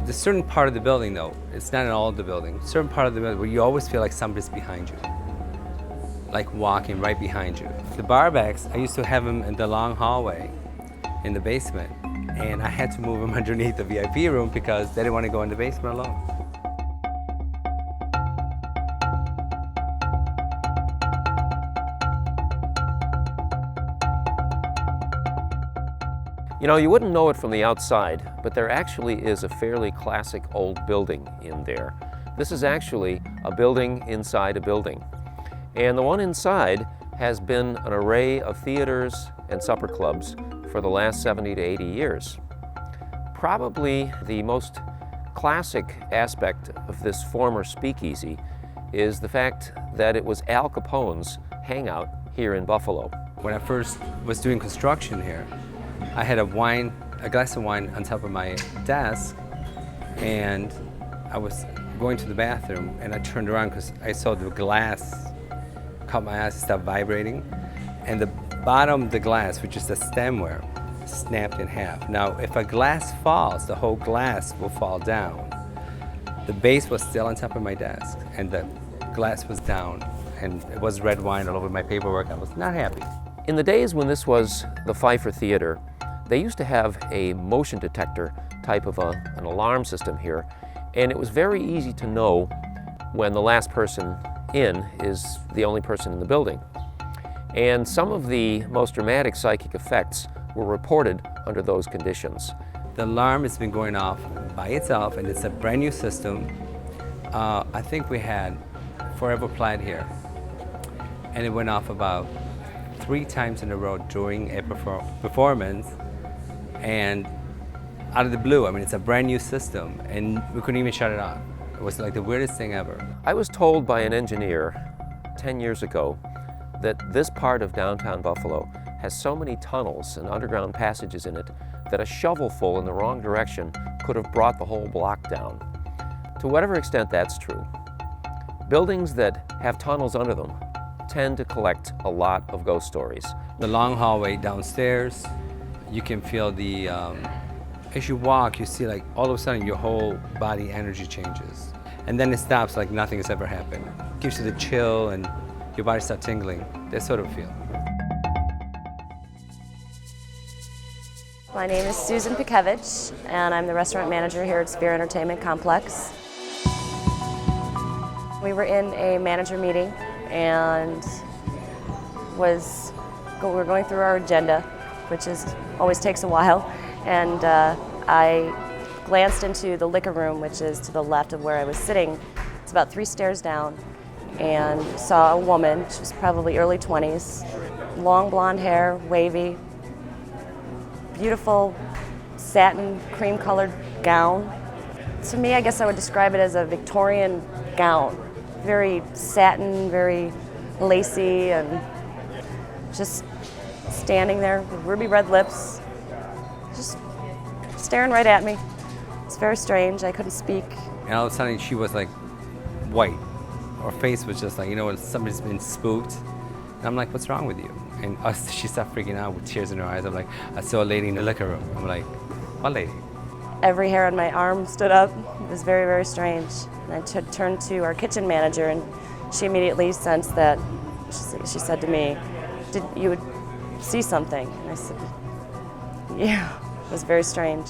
There's a certain part of the building though, it's not in all of the building, certain part of the building where you always feel like somebody's behind you. Like walking right behind you. The bar backs, I used to have them in the long hallway in the basement, and I had to move them underneath the VIP room because they didn't want to go in the basement alone. You know, you wouldn't know it from the outside, but there actually is a fairly classic old building in there. This is actually a building inside a building. And the one inside has been an array of theaters and supper clubs for the last 70 to 80 years. Probably the most classic aspect of this former speakeasy is the fact that it was Al Capone's hangout here in Buffalo. When I first was doing construction here, I had a glass of wine on top of my desk, and I was going to the bathroom, and I turned around because I saw the glass caught my eyes and stopped vibrating, and the bottom of the glass, which is the stemware, snapped in half. Now, if a glass falls, the whole glass will fall down. The base was still on top of my desk, and the glass was down, and it was red wine all over my paperwork. I was not happy. In the days when this was the Pfeiffer Theater, they used to have a motion detector type of an alarm system here, and it was very easy to know when the last person in is the only person in the building. And some of the most dramatic psychic effects were reported under those conditions. The alarm has been going off by itself, and it's a brand new system. I think we had Forever Plaid here, and it went off about 3 times in a row during a performance, and out of the blue. I mean, it's a brand new system, and we couldn't even shut it off. It was like the weirdest thing ever. I was told by an engineer 10 years ago that this part of downtown Buffalo has so many tunnels and underground passages in it that a shovelful in the wrong direction could have brought the whole block down. To whatever extent that's true, buildings that have tunnels under them tend to collect a lot of ghost stories. The long hallway downstairs, you can feel the, as you walk, you see like all of a sudden your whole body energy changes. And then it stops like nothing has ever happened. It gives you the chill and your body starts tingling, that sort of feel. My name is Susan Pikevich, and I'm the restaurant manager here at Sphere Entertainment Complex. We were in a manager meeting and we're going through our agenda, which always takes a while, and I glanced into the liquor room, which is to the left of where I was sitting. It's about 3 stairs down, and saw a woman. She was probably early 20s, long blonde hair, wavy, beautiful satin cream-colored gown. To me, I guess I would describe it as a Victorian gown. Very satin, very lacy, and just standing there with ruby red lips, just staring right at me. It's very strange. I couldn't speak. And all of a sudden she was like white. Her face was just like, you know, when somebody's been spooked. And I'm like, what's wrong with you? And she started freaking out with tears in her eyes. I'm like, I saw a lady in the liquor room. I'm like, what lady? Every hair on my arm stood up. It was very, very strange. And I turned to our kitchen manager, and she immediately sensed that. She said to me, "Did you see something?" And I said, "Yeah." It was very strange.